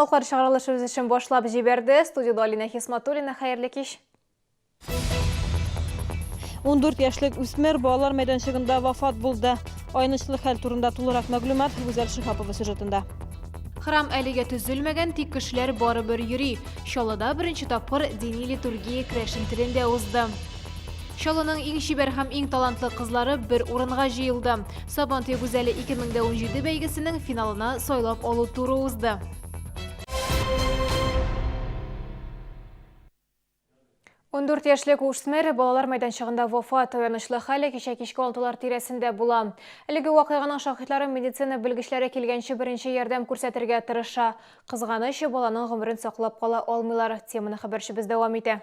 Яңалыклар чыгарылышыбыз өчен башлап җибәрде. Студияда Алина Хисматуллина, хәерле кич. 14 яшьлек үсмер балалар мәйданчыгында вафат булды. Айнычлы хәл турында тулырак мәгълүмат Гүзәл Шихапова сюжетында. Храм әлегә төзелмәгән, тик кешеләр барыбер йөри. Чаллыда беренче тапкыр дини литургия крәшен телендә узды. Чаллының иң шибәр һәм иң талантлы кызлары бер урынга җыелды. Сабантуй гүзәле 2017 бәйгесенең финалына сайлап алу туры узды. Ундүрт яшьлек үсмер балалар мәйданчыгында вафат. Аянычлы хәле кичә кичке 6 тирәсендә була. Әлеге вакыйганың шаһитлары медицина белгечләре килгәнче беренче ярдәм күрсәтергә тырыша. Кызганыч, баланың гомерен саклап кала алмыйлар. Теманы хәбәрчебез дәвам итә.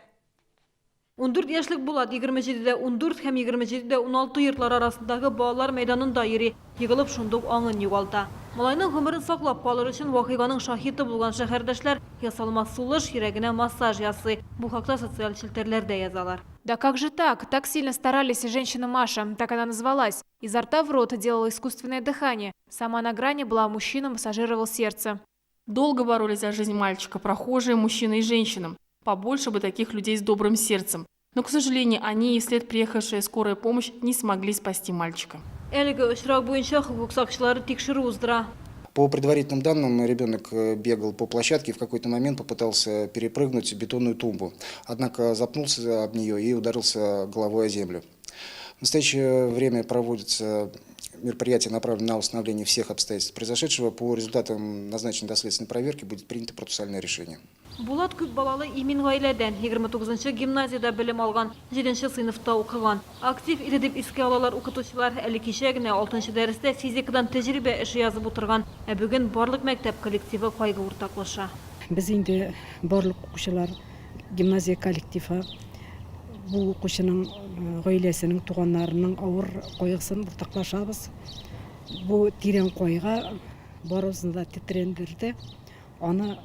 14 яшьлек Булат 27-дә 14 һәм 27-дә 16 йортлар арасындагы балалар мәйданында йөри, егылып шундук аңын югалта. Малайның гомерен саклап калыр өчен вакыйганың шаһиты булган шәһәрдәшләр ясалма сулыш, йөрәгенә массаж ясый. Бу хакта социаль челтәрләрдә язалар. Да как же так? Так сильно старались женщина Маша, так она назвалась. Изо рта в рот делала искусственное дыхание. Сама на грани была, мужчина массажировал сердце. Долго боролись за жизнь мальчика, прохожие, мужчины и женщинам. Побольше бы таких людей с добрым сердцем. Но, к сожалению, они и вслед приехавшая скорая помощь не смогли спасти мальчика. Әлеге очрак буенча хукук сакчылары тикшерү уздыра. По предварительным данным, ребенок бегал по площадке и в какой-то момент попытался перепрыгнуть бетонную тумбу. Однако запнулся об нее и ударился головой о землю. В настоящее время проводится мероприятие, направленное на установление всех обстоятельств произошедшего. По результатам назначенной доследственной проверки будет принято процессуальное решение. Булат күп балалы имин гаиләдән 29-нчы гимназиядә белем алган, 7-нче сыйныфта укыган. Актив иде дип искә алалар укытучылар, әле кичә генә 6-нчы дәрестә физикадан тәҗрибә эше язып утырган. Ә бүген барлык мәктәп коллективы кайгы уртаклаша. Без инде барлык укучылар гимназия коллективы бу укучының гаиләсенең, туганнарының авыр кайгысын уртаклашабыз. Бу тирән кайгы барыбызны да тетрәндерде. Аны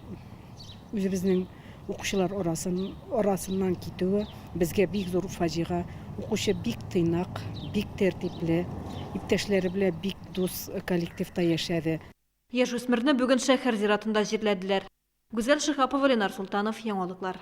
үзебезнең укучылар арасыннан китүе безгә бик зур фаҗига. Укучы бик тыйнак, бик тәртипле, иптәшләре белән бик дус коллективта яшәде. Яшь үсмерне бүген шәһәр зиратында җирләделәр. Гүзәл Шихапова, Ленар Султанов, Яңалыклар.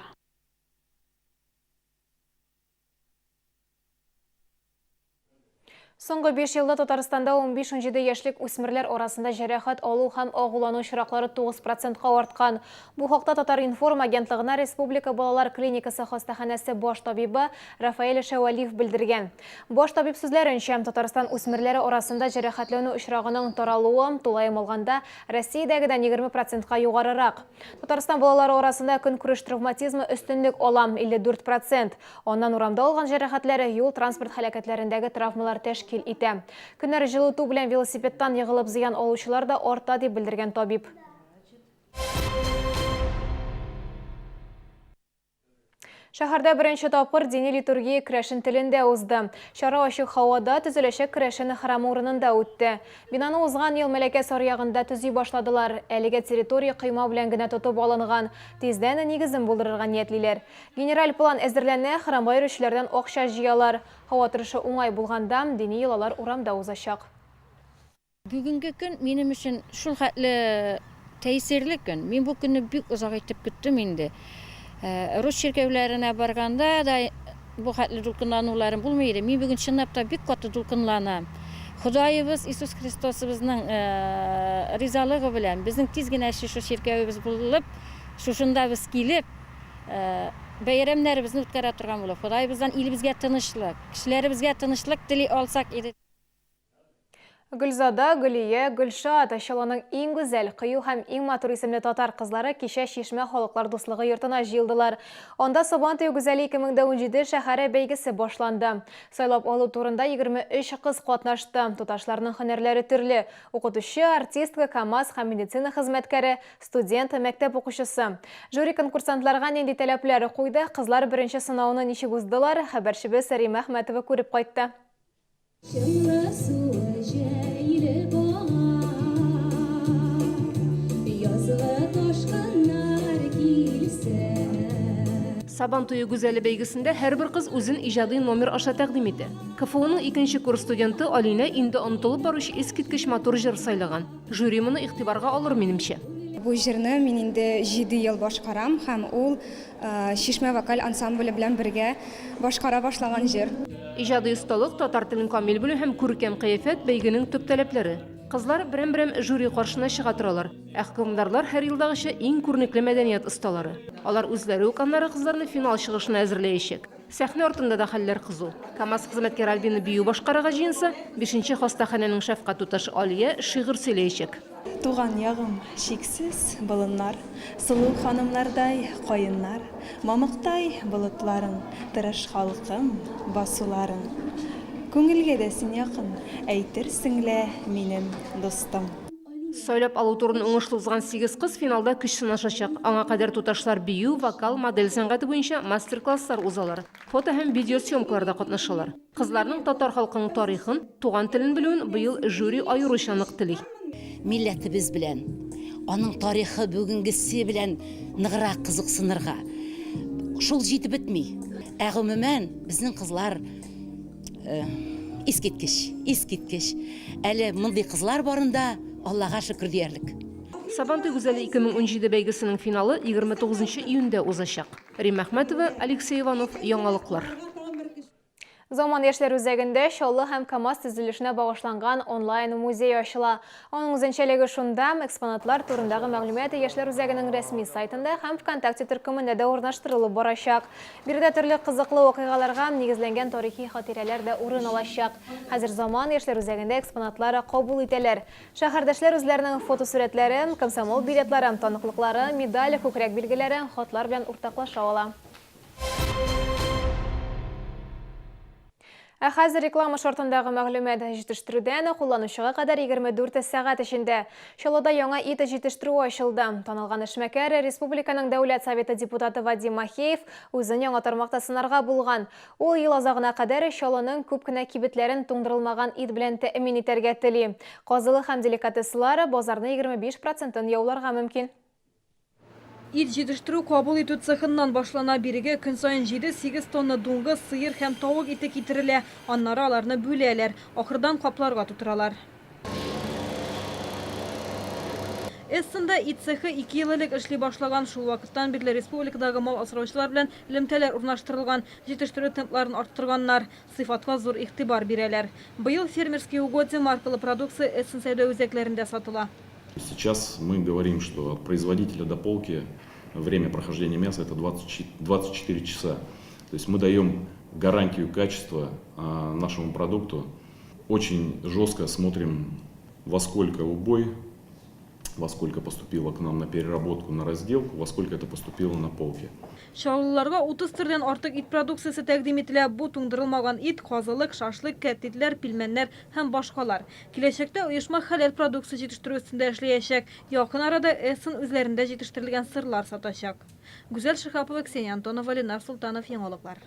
Соңгы 5 елда Татарстанда 15-17 яшьлек үсмерләр арасында җәрәхәт алу һәм агулану очраклары 9%-ка арткан. Бу хакта Татар-информ агентлыгына Республика балалар клиникасы хастаханәсе баш табибы Рафаэль Шәвалиев белдергән. Баш табиб сүзләренчә, Татарстан үсмерләре арасында җәрәхәтләнү очрагының таралуы тулаем алганда Россиядәгедән 20%-ка югарырак. Татарстан балалары арасында көнкүреш травматизмы өстенлек ала 54%. Аннан урамда алган җәрәхәтләре юл транспорт һәлакәтләрендәге травмалар тәшкил итә. Көннәр җылыту белән велосипедтан егылып зыян алучылар да арта дип белдергән табиб. Шәһәрдә беренче тапкыр дини литургия крәшен телендә узды. Чара ачык һавада төзеләчәк крәшен храм урынында үтте. Бинаны узган ел Мәләкәс аръягында төзи башладылар. Әлегә территория кыйма белән генә тотып алынган. Тиздән нигезен булдырырга ниятлиләр. Генераль план әзерләнә, храмга йөрүчеләрдән акча җыялар. Һава торышы уңай булганда дини йолалар урамда узачак. Бүгенге көн минем өчен шул хәтле тәэсирле көн. Мин бу көнне бик озак итеп көттем инде. Рус чиркәүләренә барганда да бу хәтле дулкынлануларым булмый иде. Мин бүген чынлап та бик каты дулкынланам. Худаебыз Иисус Христосыбызның ризалыгы белән безнең тиз генә шушы чиркәүбез булып, шушында без килеп, бәйрәмнәребезне үткәрә торган булып, Худаебыздан илебезгә тынычлык, кешеләребезгә тынычлык тели алсак иде. Гөлзада, Гөлия, Гөлшат, Чаллының иң гүзәл, кыю һәм иң матур исемле татар кызлары кичә Чишмә халыклар дуслыгы йортына җыелдылар. Анда Сабантуй гүзәле 2017 шәһәре бәйгесе башланды. Сайлап алу турында 23 кыз катнашты. Туташларның һөнәрләре төрле. Укытучы, артистка, КамАЗ һәм медицина хезмәткәре, студент, мәктәп укучысы. Жюри конкурсантларга нинди таләпләре куйды, кызлар беренче сынауны ничек уздылар, хәбәрчебез Сәрима Әхмәтова күреп кайтты. Сабантуй гүзәле бәйгесендә һәрбер кыз үзен иҗади номер аша тәкъдим итә. КФУның 2нче курс студенты Алина инде онытылып баручы искиткеч матур җыр сайлаган. Жюри моны игътибарга алыр минемчә. Бу җырны мин инде 7 ел башкарам һәм ул Шишмә вокаль ансамбле белән бергә башкара башлаган җыр. Иҗади осталык, татар телен камил белү һәм күркәм кыяфәт бәйгенең төп таләпләре. Кызлар берәм-берәм жюри каршына чыга торалар. Ә хөкемдарлар һәр елдагыча иң күренекле мәдәният осталары. Алар үзләре үк аннары кызларны финал чыгышына әзерләячәк. Сәхнә артында да хәлләр кызу. КамАЗ хезмәткәр Альбина бию башкарага җыенса, 5нче хастаханәнең шәфкать туташы Алия шигырь сөйләячәк. Туган ягым шиксез болыннар, сылу ханымнардай кайыннар, мамыктай болытларың, тырыш халкым басуларың. Күңелгә дә син якын, әйтерсең лә минем достым. Сөйләп алу турын уңышлы узган 8 кыз финалда көч сынашачак. Аңа кадәр туташлар бию, вокал, модель сәнгате буенча мастер-класслар узалар. Фото һәм видеосъемкаларда катнашалар. Кызларның татар халкының тарихын, туган телен белүен быел жюри аеруча нык тели. Милләтебез белән, аның тарихы бүгенгесе белән ныграк кызыксынырга. Шул җитеп бетми. Ә гомумән безнең кызлар искиткеч. Әле мондый кызлар барында Аллага шөкер диярлек. Сабантуй гүзәле 2017 бәйгесенең финалы 29 июньдә узачак. Рим Әхмәтова, Алексей Иванов, Яңалыклар. Заман яшьләр үзәгендә Чаллы һәм КамАЗ төзелешенә багышланган онлайн музей ачыла. Аның үзенчәлеге шунда экспонатлар турындагы мәгълүмат яшьләр үзәгенең рәсми сайтында һәм ВКонтакте төркемендә дә урнаштырылып барачак. Биредә төрле кызыклы вакыйгаларга нигезләнгән тарихи хатирәләр дә урын алачак. Хәзер Заман яшьләр үзәгендә экспонатлары кабул итәләр. Шәһәрдәшләр үзләренең фотосурәтләрен, комсомол билетларын, таныклыкларын, медаль, күкрәк билгеләрен, хатлар белән уртаклаша ала. Ә хәзер реклама шартындагы мәгълүмат җитештерүдән кулланучыга кадәр 24 сәгать эчендә Чаллыда яңа ит җитештерү ачылды. Танылган эшмәкәр республиканың Дәүләт Советы депутаты Вадим Махеев үзен яңа тармакта сынарга булган. Ул ел азагына кадәр Чаллының күп кенә кибетләрен туңдырылмаган ит белән тәэмин итәргә тели. Казылы һәм деликатеслары базарны 25% яуларга мөмкин. Ит җитештерү кабул итү цехыннан башлана бирегә көн сайын 7-8 тонна дуңгыз, сыер һәм тавык ите китерелә. Аннары аларны бүләләр, ахырдан капларга тутыралар. Эссында ит цехы 2 ел элек эшли башлаган. Шул вакыттан бирле республикадагы мал асраучылар белән элемтәләр урнаштырылган, җитештерү темпларын арттырганнар, сыйфатка зур игътибар бирәләр. Быел фермерский угодья маркалы продукция Эссен сәүдә үзәкләрендә сатыла. Сейчас мы говорим, что от производителя до полки время прохождения мяса это 24 часа. То есть мы даем гарантию качества нашему продукту. Очень жестко смотрим, во сколько убой, во сколько поступило к нам на переработку, на разделку, во сколько это поступило на полке. Чаллыларга 30 төрдән артык ит продукциясе тәкъдим ителә. Бу туңдырылмаган ит, казылык, шашлык, кәтлитләр, пилмәннәр һәм башкалар. Киләчәктә оешма хәләл продукция җитештерү өстендә эшләячәк. Якын арада Эссен үзләрендә җитештерелгән сырлар сатачак. Гүзәл Шихапова, Ксения Антонова, Ленар Султанов, Яңалыклар.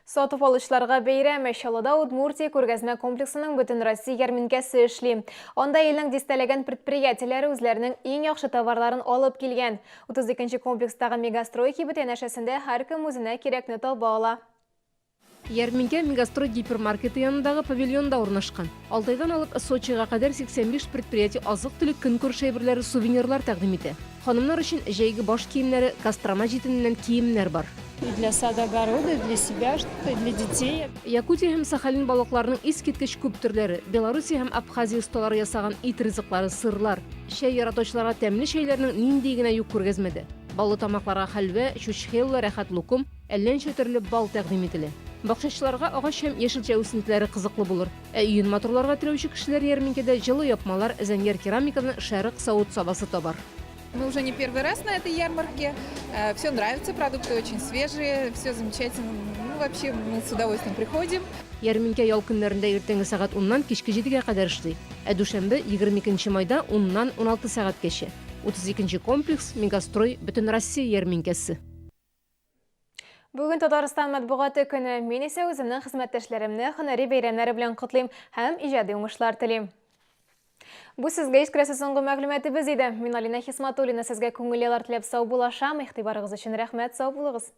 Сатып алучыларга бәйрәм Чаллыда Удмуртия күргәзмә комплексының бөтен Россия ярминкәсе эшли. Анда илнең дистәләгән предприятиеләре үзләренең иң яхшы товарларын алып килгән. 32нче комплекстагы мегастрой кибет янәшәсендә һәркем үзенә кирәкне таба ала. Ярминкә Мегастрой гипермаркеты янындагы павильонда урнашкан. Алтайдан алып Сочига кадәр 85 предприятие азык-төлек көнкүреш әйберләре, сувенирлар тәкъдим итә. Ханымнар өчен җәйге баш киемнәре, Кострома җитеннән киемнәр бар. И для сада-огорода, и для себя, и для детей. Якутия һәм Сахалин балыкларының искиткеч күп төрләре, Белоруссия һәм Абхазия осталары ясаган ит ризыклары, сырлар, чәй яратучыларга тәмле чәйләрнең нинди генә юк күргәзмәдә. Баллы тамакларга хәлвә, чучхелла, рәхәт лукум, әлләнчә төрле бал тәкъдим ителә. Бакчачыларга агач һәм яшелчә үсентеләре кызыклы булыр. Ә өен моторларга теләүче кешеләр ярминкәдә җылы япмалар, зәңгәр керамиканы, шәрык савыт сабасы табар. Мы уже не первый раз на этой ярмарке. Все нравится, продукты очень свежие, все замечательно. Ну, вообще, мы с удовольствием приходим. Ярминкә ял көннәрендә иртәнге сәгать 10-нан кичке 7-гә кадәр эшли. Ә дүшәмбе 22 майда 10-нан 16 сәгатькәчә. 32нче комплекс Мегастрой бөтен Россия ярминкәсе. Бүген Татарстан матбугаты көне. Мин исә үземнең хезмәттәшләремне һөнәри бәйрәмнәре белән котлыйм һәм иҗади уңышлар телим. Бу сезгә искрәсе соңгы мәгълүматыбыз иде. Мин Алина Хисматуллина сезгә күңел ялар теләп сау булашам. Игътибарыгыз өчен рәхмәт, сау булыгыз.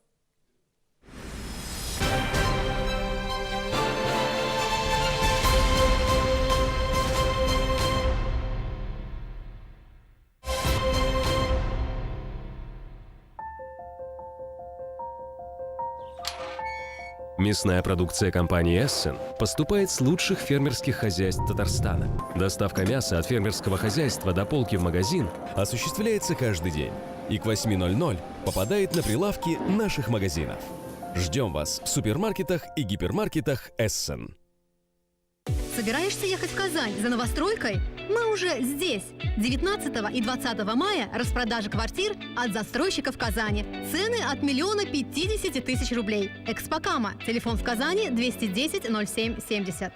Мясная продукция компании «Эссен» поступает с лучших фермерских хозяйств Татарстана. Доставка мяса от фермерского хозяйства до полки в магазин осуществляется каждый день и к 8:00 попадает на прилавки наших магазинов. Ждем вас в супермаркетах и гипермаркетах «Эссен». Собираешься ехать в Казань за новостройкой? Мы уже здесь. 19 и 20 мая распродажа квартир от застройщиков Казани. Цены от 1 050 000 рублей. Экспокама. Телефон в Казани 210 07 70.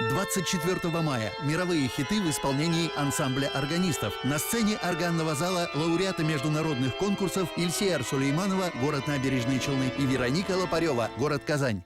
24 мая. Мировые хиты в исполнении ансамбля органистов. На сцене органного зала лауреаты международных конкурсов Ильсеяр Сулейманова, город Набережные Челны, и Вероника Лопарева, город Казань.